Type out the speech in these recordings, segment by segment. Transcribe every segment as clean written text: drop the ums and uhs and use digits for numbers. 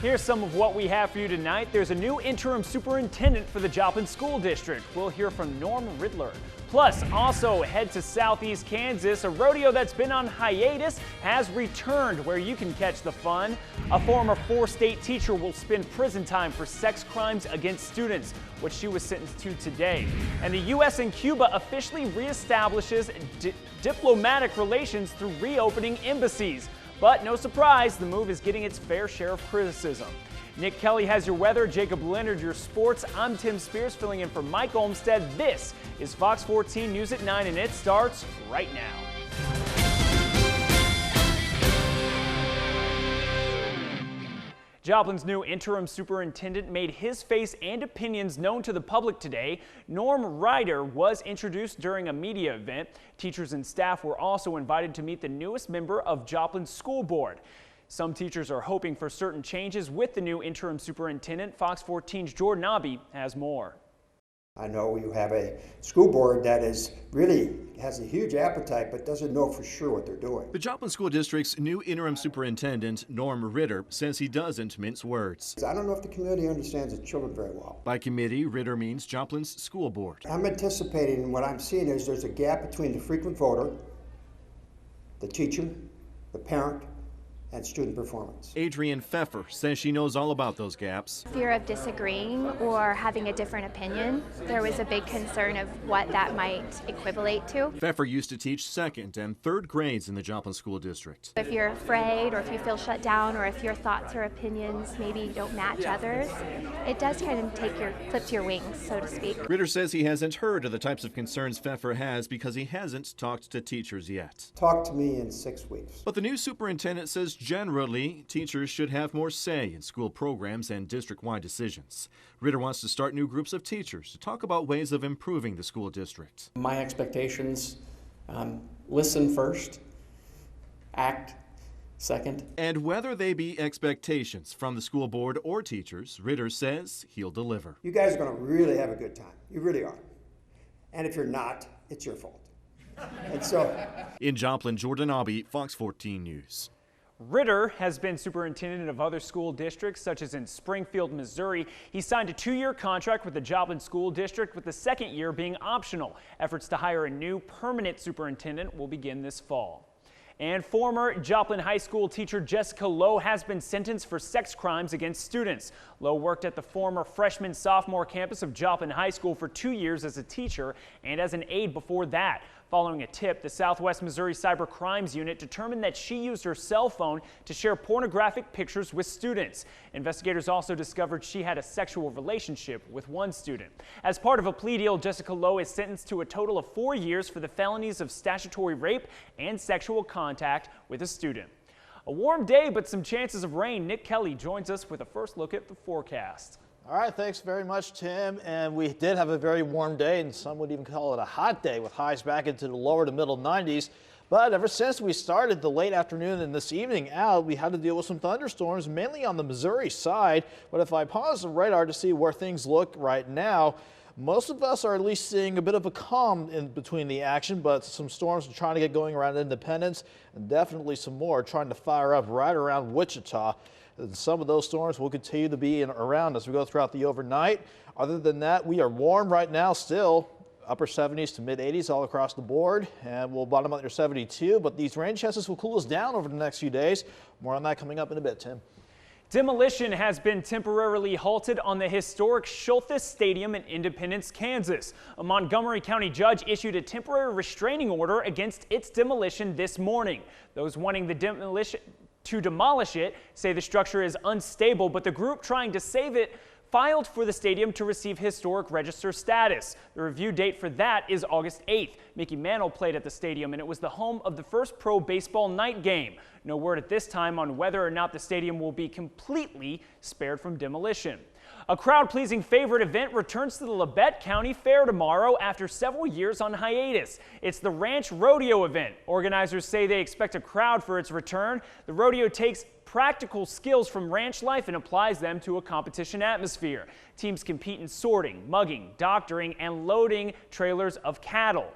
Here's some of what we have for you tonight. There's a new interim superintendent for the Joplin School District. We'll hear from Norm Riddler. Plus, also head to southeast Kansas. A rodeo that's been on hiatus has returned, where you can catch the fun. A former 4-state teacher will spend prison time for sex crimes against students, which she was sentenced to today. And the U.S. and Cuba officially reestablishes diplomatic relations through reopening embassies. But no surprise, the move is getting its fair share of criticism. Nick Kelly has your weather, Jacob Leonard your sports. I'm Tim Spears filling in for Mike Olmstead. This is Fox 14 News at 9 and it starts right now. Joplin's new interim superintendent made his face and opinions known to the public today. Norm Ryder was introduced during a media event. Teachers and staff were also invited to meet the newest member of Joplin's school board. Some teachers are hoping for certain changes with the new interim superintendent. Fox 14's Jordan Abbey has more. I know you have a school board that really has a huge appetite but doesn't know for sure what they're doing. The Joplin School District's new interim superintendent, Norm Ritter, says he doesn't mince words. I don't know if the community understands the children very well. By committee, Ritter means Joplin's school board. I'm anticipating, what I'm seeing is there's a gap between the frequent voter, the teacher, the parent, and student performance. Adrienne Pfeffer says she knows all about those gaps. Fear of disagreeing or having a different opinion. There was a big concern of what that might equivalent to. Pfeffer used to teach 2nd and 3rd grades in the Joplin School District. If you're afraid or if you feel shut down or if your thoughts or opinions maybe don't match others, it does kind of clip your wings, so to speak. Ritter says he hasn't heard of the types of concerns Pfeffer has because he hasn't talked to teachers yet. Talk to me in 6 weeks. But the new superintendent says generally, teachers should have more say in school programs and district-wide decisions. Ritter wants to start new groups of teachers to talk about ways of improving the school district. My expectations, listen first, act second. And whether they be expectations from the school board or teachers, Ritter says he'll deliver. You guys are going to really have a good time. You really are. And if you're not, it's your fault. And so, in Joplin, Jordan Abbey, Fox 14 News. Ritter has been superintendent of other school districts, such as in Springfield, Missouri. He signed a 2-year contract with the Joplin School District, with the 2nd year being optional. Efforts to hire a new permanent superintendent will begin this fall. And former Joplin High School teacher Jessica Lowe has been sentenced for sex crimes against students. Lowe worked at the former freshman-sophomore campus of Joplin High School for 2 years as a teacher and as an aide before that. Following a tip, the Southwest Missouri Cyber Crimes Unit determined that she used her cell phone to share pornographic pictures with students. Investigators also discovered she had a sexual relationship with one student. As part of a plea deal, Jessica Lowe is sentenced to a total of 4 years for the felonies of statutory rape and sexual contact with a student. A warm day, but some chances of rain. Nick Kelly joins us with a first look at the forecast. All right, thanks very much, Tim. And we did have a very warm day, and some would even call it a hot day, with highs back into the lower to middle 90s. But ever since we started the late afternoon and this evening out, we had to deal with some thunderstorms, mainly on the Missouri side. But if I pause the radar to see where things look right now, most of us are at least seeing a bit of a calm in between the action, but some storms are trying to get going around Independence, and definitely some more trying to fire up right around Wichita. And some of those storms will continue to be around as we go throughout the overnight. Other than that, we are warm right now still. Upper 70s to mid 80s all across the board, and we'll bottom out near 72. But these rain chances will cool us down over the next few days. More on that coming up in a bit, Tim. Demolition has been temporarily halted on the historic Schulthess Stadium in Independence, Kansas. A Montgomery County judge issued a temporary restraining order against its demolition this morning. Those wanting the demolish it say the structure is unstable, but the group trying to save it filed for the stadium to receive historic register status. The review date for that is August 8th. Mickey Mantle played at the stadium, and it was the home of the first pro baseball night game. No word at this time on whether or not the stadium will be completely spared from demolition. A crowd-pleasing favorite event returns to the Labette County Fair tomorrow after several years on hiatus. It's the Ranch Rodeo event. Organizers say they expect a crowd for its return. The rodeo takes practical skills from ranch life and applies them to a competition atmosphere. Teams compete in sorting, mugging, doctoring, and loading trailers of cattle.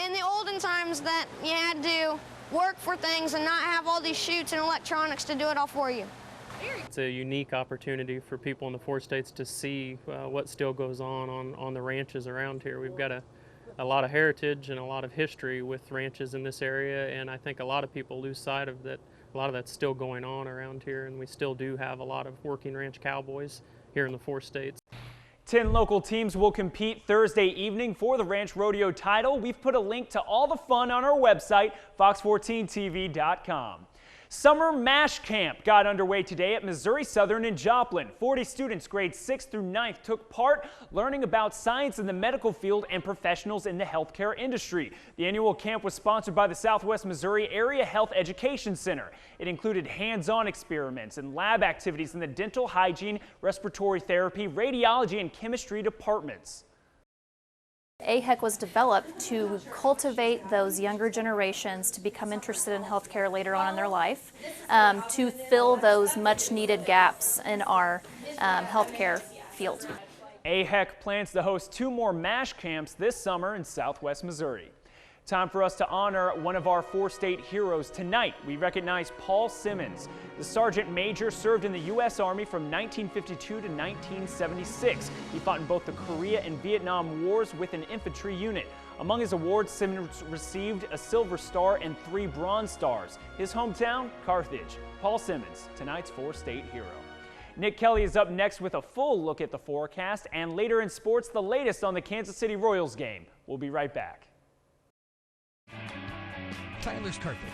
In the olden times that you had to work for things and not have all these chutes and electronics to do it all for you. It's a unique opportunity for people in the 4 states to see what still goes on the ranches around here. We've got a lot of heritage and a lot of history with ranches in this area, and I think a lot of people lose sight of that. A lot of that's still going on around here, and we still do have a lot of working ranch cowboys here in the 4 states. 10 local teams will compete Thursday evening for the Ranch Rodeo title. We've put a link to all the fun on our website, fox14tv.com. Summer MASH Camp got underway today at Missouri Southern in Joplin. 40 students grades 6th through 9th took part, learning about science in the medical field and professionals in the healthcare industry. The annual camp was sponsored by the Southwest Missouri Area Health Education Center. It included hands-on experiments and lab activities in the dental hygiene, respiratory therapy, radiology, and chemistry departments. AHEC was developed to cultivate those younger generations to become interested in healthcare later on in their life, to fill those much needed gaps in our healthcare field. AHEC plans to host 2 more MASH camps this summer in Southwest Missouri. Time for us to honor one of our 4-state heroes. Tonight, we recognize Paul Simmons. The Sergeant Major served in the U.S. Army from 1952 to 1976. He fought in both the Korea and Vietnam Wars with an infantry unit. Among his awards, Simmons received a Silver Star and 3 Bronze Stars. His hometown, Carthage. Paul Simmons, tonight's 4-state hero. Nick Kelly is up next with a full look at the forecast, and later in sports, the latest on the Kansas City Royals game. We'll be right back. Tyler's Carpet,